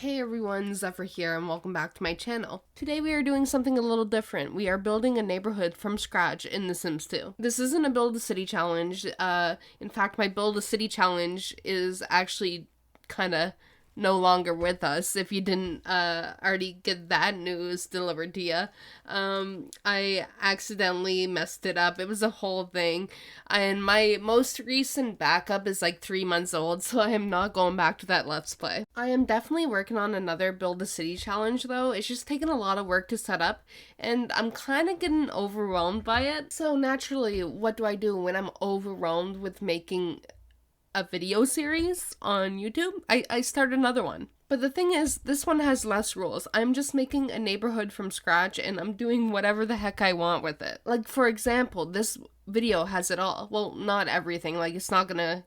Hey everyone, Zephyr here and welcome back to my channel. Today we are doing something a little different. We are building a neighborhood from scratch in The Sims 2. This isn't a build a city challenge. In fact, my build a city challenge is actually kinda no longer with us, if you didn't already get that news delivered to you. I accidentally messed it up. It was a whole thing. And my most recent backup is like 3 months old, so I am not going back to that Let's Play. I am definitely working on another Build a City challenge though. It's just taken a lot of work to set up, and I'm kind of getting overwhelmed by it. So naturally, what do I do when I'm overwhelmed with making a video series on YouTube? I start another one. But the thing is, this one has less rules. I'm just making a neighborhood from scratch and I'm doing whatever the heck I want with it. Like, for example, this video has it all. Well, not everything. Like, it's not gonna,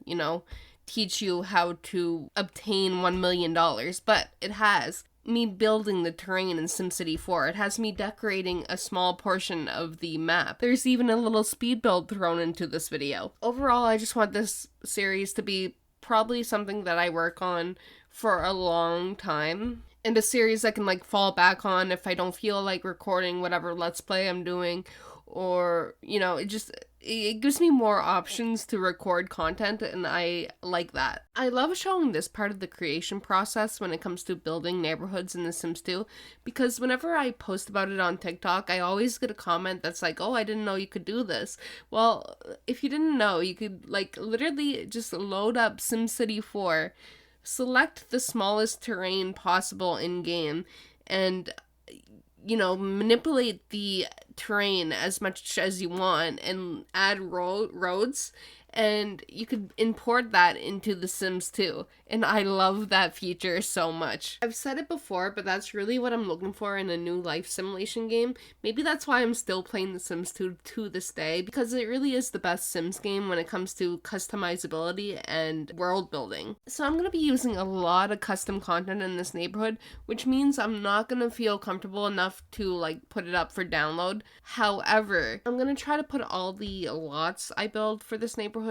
teach you how to obtain $1 million, but it has me building the terrain in SimCity 4. It has me decorating a small portion of the map. There's even a little speed build thrown into this video. Overall, I just want this series to be probably something that I work on for a long time, and a series I can fall back on if I don't feel like recording whatever Let's Play I'm doing, or it gives me more options to record content, and I like that. I love showing this part of the creation process when it comes to building neighborhoods in The Sims 2, because whenever I post about it on TikTok, I always get a comment that's like, oh, I didn't know you could do this. Well, if you didn't know, you could literally just load up SimCity 4, select the smallest terrain possible in-game, and manipulate the terrain as much as you want and add roads, and you could import that into The Sims 2, and I love that feature so much. I've said it before, but that's really what I'm looking for in a new life simulation game. Maybe that's why I'm still playing The Sims 2 to this day, because it really is the best Sims game when it comes to customizability and world building. So I'm going to be using a lot of custom content in this neighborhood, which means I'm not going to feel comfortable enough to put it up for download. However, I'm going to try to put all the lots I build for this neighborhood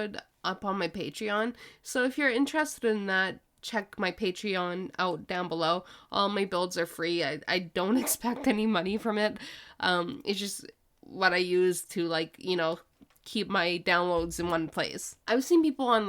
up on my Patreon. So if you're interested in that, check my Patreon out down below. All my builds are free. I don't expect any money from it. It's just what I use to keep my downloads in one place. I've seen people on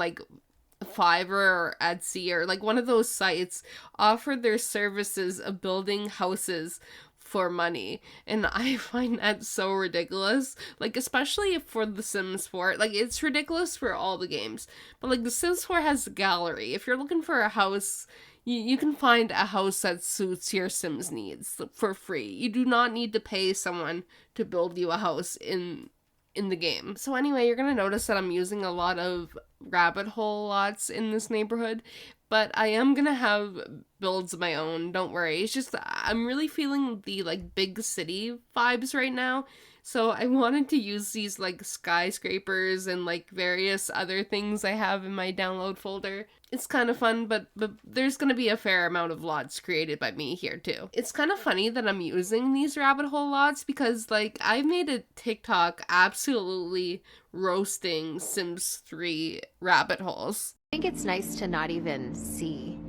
Fiverr or Etsy or one of those sites offer their services of building houses for money, and I find that so ridiculous, especially for The Sims 4. It's ridiculous for all the games, but The Sims 4 has a gallery. If you're looking for a house, you can find a house that suits your Sims needs for free. You do not need to pay someone to build you a house in the game. So anyway, you're gonna notice that I'm using a lot of rabbit hole lots in this neighborhood, but I am gonna have builds of my own, don't worry. It's just I'm really feeling the big city vibes right now, so I wanted to use these skyscrapers and various other things I have in my download folder. It's kind of fun, but there's gonna be a fair amount of lots created by me here too. It's kind of funny that I'm using these rabbit hole lots because I made a TikTok absolutely roasting Sims 3 rabbit holes. I think it's nice to not even see.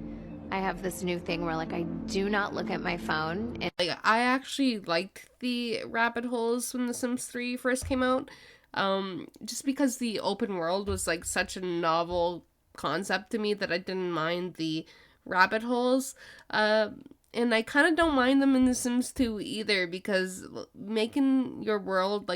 I have this new thing where I do not look at my phone. And I actually liked the rabbit holes when The Sims 3 first came out, just because the open world was such a novel concept to me that I didn't mind the rabbit holes. And I kind of don't mind them in The Sims 2 either, because making your world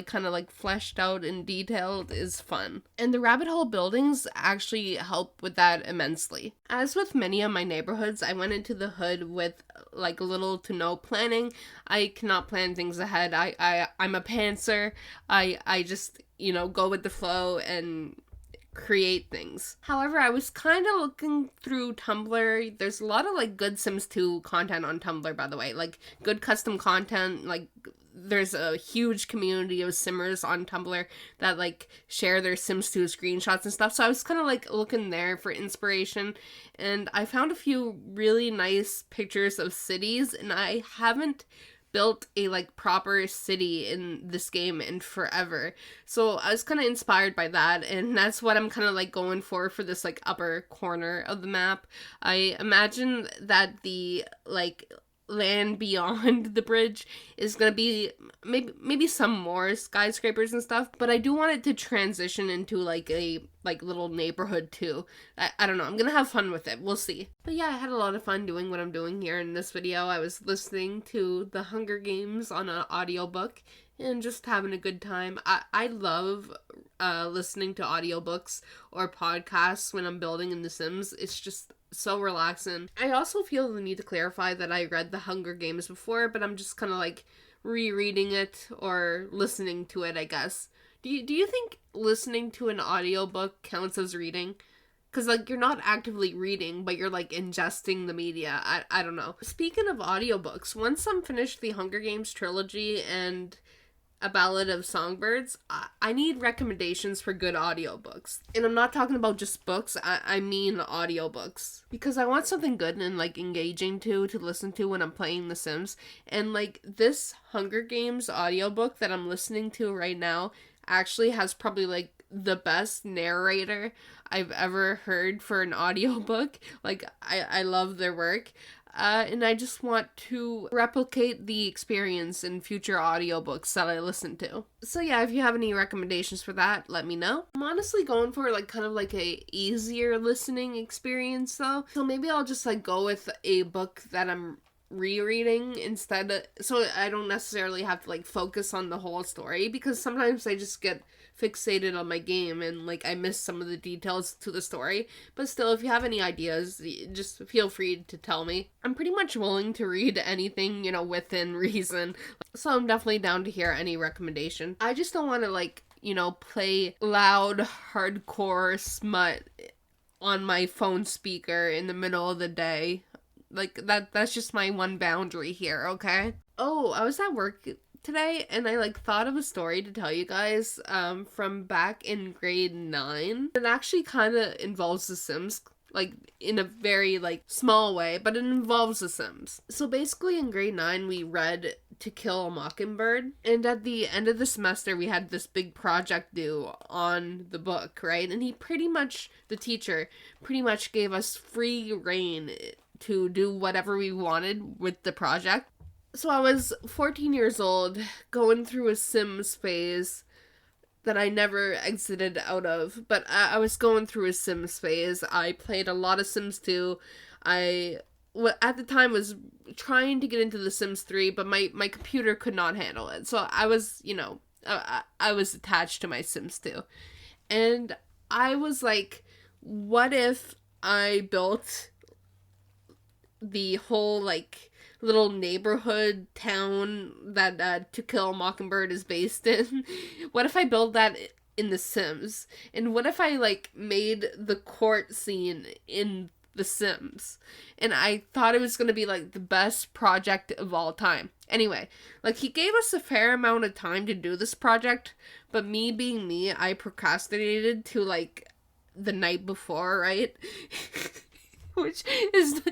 fleshed out and detailed is fun. And the rabbit hole buildings actually help with that immensely. As with many of my neighborhoods, I went into the hood with little to no planning. I cannot plan things ahead. I'm a pantser. I just, go with the flow and create things. However, I was kind of looking through Tumblr. There's a lot of good Sims 2 content on Tumblr, by the way, good custom content. There's a huge community of Simmers on Tumblr that share their Sims 2 screenshots and stuff. So I was kind of looking there for inspiration, and I found a few really nice pictures of cities, and I haven't built a like proper city in this game in forever. So I was kind of inspired by that, and that's what I'm kind of like going for this like upper corner of the map. I imagine that the like land beyond the bridge is gonna be maybe some more skyscrapers and stuff, but I do want it to transition into like a like little neighborhood too. I don't know, I'm gonna have fun with it, we'll see. But yeah, I had a lot of fun doing what I'm doing here in this video. I was listening to The Hunger Games on an audiobook and just having a good time. I love listening to audiobooks or podcasts when I'm building in The Sims. It's just so relaxing. I also feel the need to clarify that I read The Hunger Games before, but I'm just kind of like rereading it or listening to it, I guess. Do you think listening to an audiobook counts as reading? Because like you're not actively reading, but you're like ingesting the media. I don't know. Speaking of audiobooks, once I'm finished the Hunger Games trilogy and A Ballad of Songbirds, I need recommendations for good audiobooks. And I'm not talking about just books, I mean audiobooks. Because I want something good and like engaging to listen to when I'm playing The Sims. And like this Hunger Games audiobook that I'm listening to right now actually has probably like the best narrator I've ever heard for an audiobook. Like I love their work. And I just want to replicate the experience in future audiobooks that I listen to. So yeah, if you have any recommendations for that, let me know. I'm honestly going for like kind of like a easier listening experience though. So maybe I'll just like go with a book that I'm rereading instead of, so I don't necessarily have to like focus on the whole story, because sometimes I just get fixated on my game and like I miss some of the details to the story. But still, if you have any ideas, just feel free to tell me. I'm pretty much willing to read anything, you know, within reason, so I'm definitely down to hear any recommendation. I just don't want to like, you know, play loud hardcore smut on my phone speaker in the middle of the day. Like that's just my one boundary here, okay? Oh, I was at work today and I like thought of a story to tell you guys from back in grade 9. It actually kind of involves The Sims, like in a very like small way, but it involves The Sims. So basically in grade 9 we read To Kill a Mockingbird, and at the end of the semester we had this big project due on the book, right? And the teacher pretty much gave us free reign to do whatever we wanted with the project. So I was 14 years old, going through a Sims phase that I never exited out of, but I was going through a Sims phase. I played a lot of Sims 2. I at the time was trying to get into The Sims 3, but my computer could not handle it. So I was, you know, I was attached to my Sims 2. And I was like, what if I built the whole like little neighborhood town that To Kill a Mockingbird is based in? What if I build that in The Sims? And what if I like made the court scene in The Sims? And I thought it was going to be like the best project of all time. Anyway, like he gave us a fair amount of time to do this project, but me being me, I procrastinated to like the night before, right? Which is,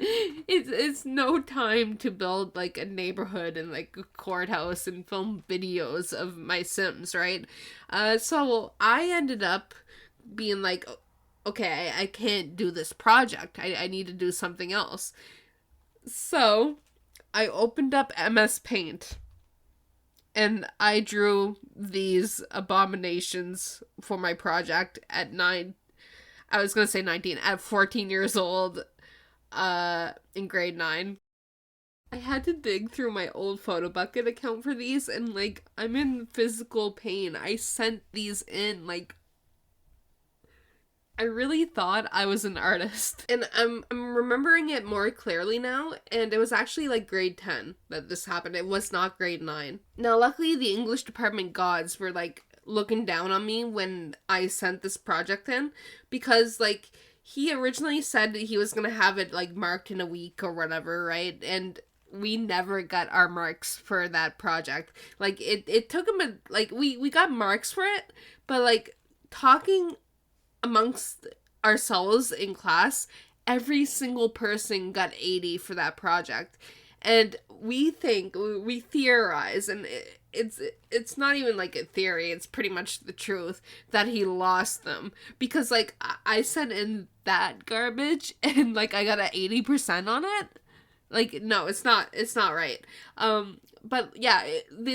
it's no time to build like a neighborhood and like a courthouse and film videos of my Sims, right? So I ended up being like, okay, I can't do this project. I need to do something else. So I opened up MS Paint and I drew these abominations for my project at 19, at 14 years old, in grade 9. I had to dig through my old Photobucket account for these, and like I'm in physical pain. I sent these in, like I really thought I was an artist. And I'm remembering it more clearly now, and it was actually like grade 10 that this happened. It was not grade 9. Now luckily the English department gods were like looking down on me when I sent this project in, because like he originally said that he was gonna have it like marked in a week or whatever, right? And we never got our marks for that project. Like it took him like we got marks for it, but like talking amongst ourselves in class, every single person got 80 for that project. And we theorize, and it's not even like a theory, it's pretty much the truth, that he lost them. Because, like, I sent in that garbage, and, like, I got an 80% on it. Like, no, it's not right. But yeah,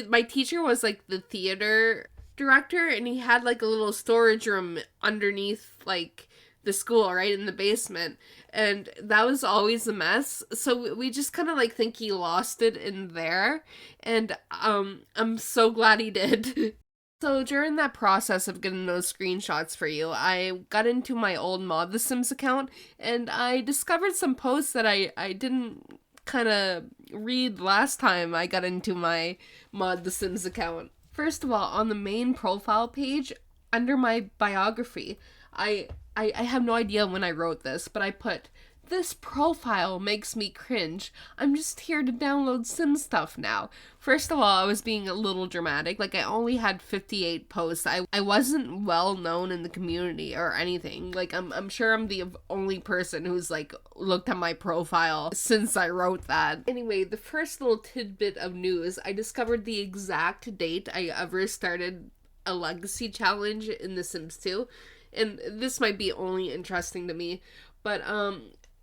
my teacher was, like, the theater director, and he had, like, a little storage room underneath, like, the school, right in the basement, and that was always a mess. So we just kind of, like, think he lost it in there, and I'm so glad he did. So during that process of getting those screenshots for you, I got into my old Mod The Sims account, and I discovered some posts that I didn't kind of read last time I got into my Mod The Sims account. First of all, on the main profile page, under my biography, I have no idea when I wrote this, but I put, "This profile makes me cringe. I'm just here to download Sim stuff now." First of all, I was being a little dramatic. Like, I only had 58 posts. I wasn't well known in the community or anything. Like, I'm sure I'm the only person who's, like, looked at my profile since I wrote that. Anyway, the first little tidbit of news, I discovered the exact date I ever started a legacy challenge in The Sims 2. And this might be only interesting to me, but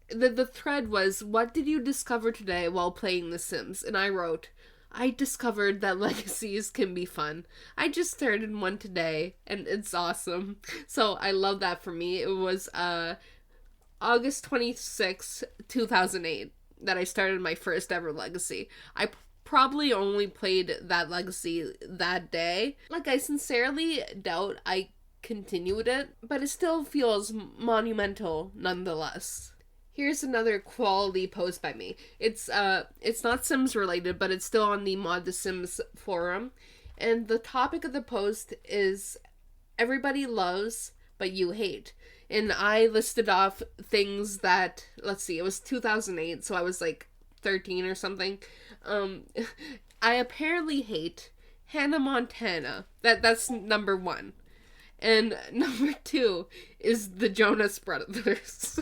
the thread was, "What did you discover today while playing The Sims?" And I wrote, "I discovered that legacies can be fun. I just started one today, and it's awesome." So I love that for me. It was August 26, 2008 that I started my first ever legacy. I probably only played that legacy that day. Like, I sincerely doubt I continued it, but it still feels monumental nonetheless. Here's another quality post by me. It's not Sims related, but it's still on the Mod The Sims forum, and the topic of the post is "Everybody loves but you hate." And I listed off things that, let's see, it was 2008, so I was like 13 or something. I apparently hate Hannah Montana. That's number 1. And number 2 is the Jonas Brothers.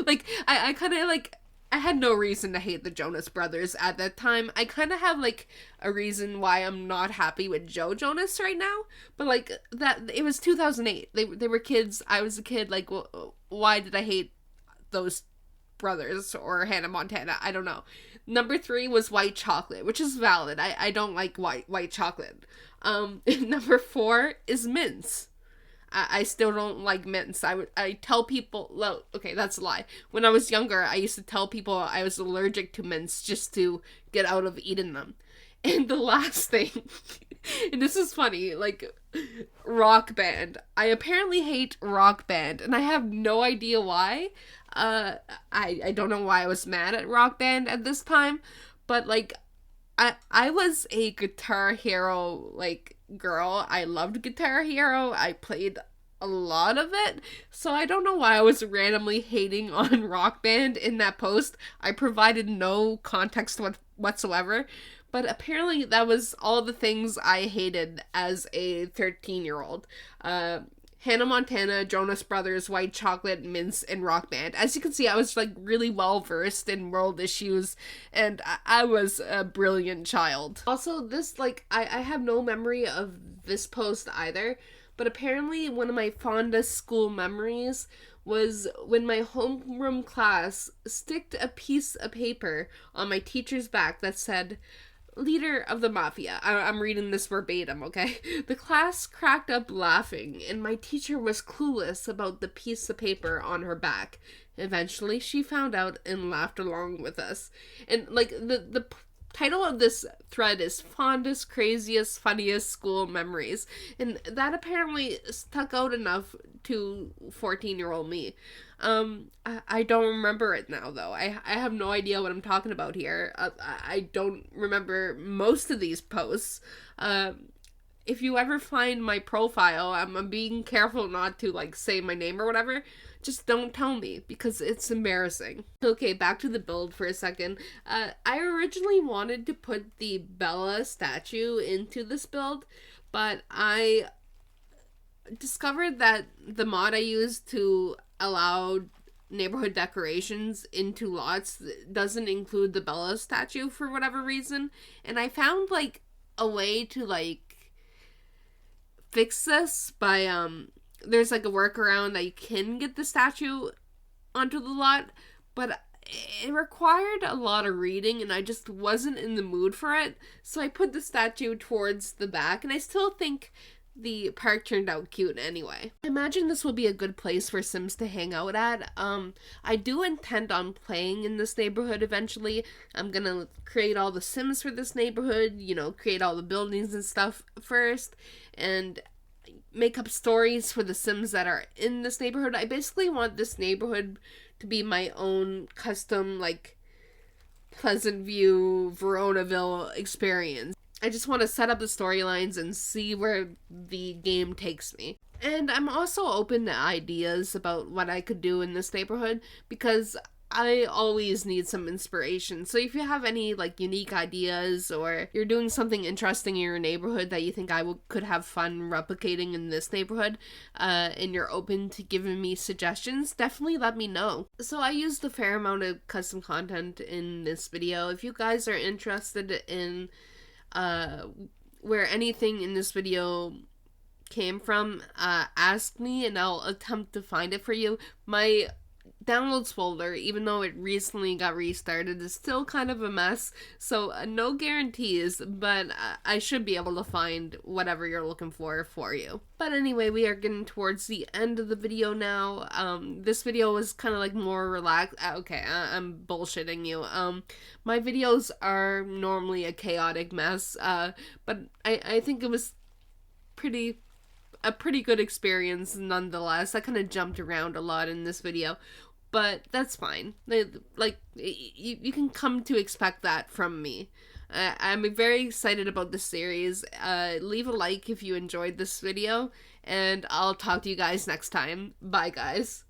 Like, I kind of, like, I had no reason to hate the Jonas Brothers at that time. I kind of have, like, a reason why I'm not happy with Joe Jonas right now. But, like, that, it was 2008. They were kids. I was a kid. Like, why did I hate those brothers or Hannah Montana? I don't know. Number 3 was white chocolate, which is valid. I don't like white chocolate. Number 4 is mints. I still don't like mints. I tell people, well, okay, that's a lie. When I was younger, I used to tell people I was allergic to mints just to get out of eating them. And the last thing, and this is funny, like, Rock Band. I apparently hate Rock Band, and I have no idea why. I don't know why I was mad at Rock Band at this time, but, like, I was a Guitar Hero, like, girl. I loved Guitar Hero. I played a lot of it. So I don't know why I was randomly hating on Rock Band in that post. I provided no context whatsoever. But apparently that was all the things I hated as a 13-year-old. Hannah Montana, Jonas Brothers, white chocolate, mints, and Rock Band. As you can see, I was, like, really well versed in world issues, and I was a brilliant child. Also, this, like, I have no memory of this post either, but apparently one of my fondest school memories was when my homeroom class sticked a piece of paper on my teacher's back that said, "Leader of the Mafia." I'm reading this verbatim, okay? The class cracked up laughing, and my teacher was clueless about the piece of paper on her back. Eventually, she found out and laughed along with us. And, like, the title of this thread is "Fondest, Craziest, Funniest School Memories." And that apparently stuck out enough to 14-year-old me. I don't remember it now, though. I have no idea what I'm talking about here. I don't remember most of these posts. If you ever find my profile, I'm being careful not to, like, say my name or whatever. Just don't tell me, because it's embarrassing. Okay, back to the build for a second. I originally wanted to put the Bella statue into this build, but I discovered that the mod I used to allow neighborhood decorations into lots doesn't include the Bella statue for whatever reason. And I found like a way to like fix this by there's like a workaround that you can get the statue onto the lot, but it required a lot of reading and I just wasn't in the mood for it. So I put the statue towards the back, and I still think the park turned out cute anyway. I imagine this will be a good place for Sims to hang out at. I do intend on playing in this neighborhood eventually. I'm gonna create all the Sims for this neighborhood, you know, create all the buildings and stuff first, and make up stories for the Sims that are in this neighborhood. I basically want this neighborhood to be my own custom, like, Pleasant View, Veronaville experience. I just want to set up the storylines and see where the game takes me. And I'm also open to ideas about what I could do in this neighborhood, because I always need some inspiration. So if you have any like unique ideas, or you're doing something interesting in your neighborhood that you think could have fun replicating in this neighborhood, and you're open to giving me suggestions, definitely let me know. So I used a fair amount of custom content in this video. If you guys are interested in where anything in this video came from, ask me and I'll attempt to find it for you. My downloads folder, even though it recently got restarted, is still kind of a mess, so no guarantees, but I should be able to find whatever you're looking for you. But anyway, we are getting towards the end of the video now. This video was kind of like more relaxed. Okay, I'm bullshitting you. My videos are normally a chaotic mess, but I think it was a pretty good experience nonetheless. I kind of jumped around a lot in this video, but that's fine. Like, you can come to expect that from me. I'm very excited about this series. Leave a like if you enjoyed this video, and I'll talk to you guys next time. Bye, guys.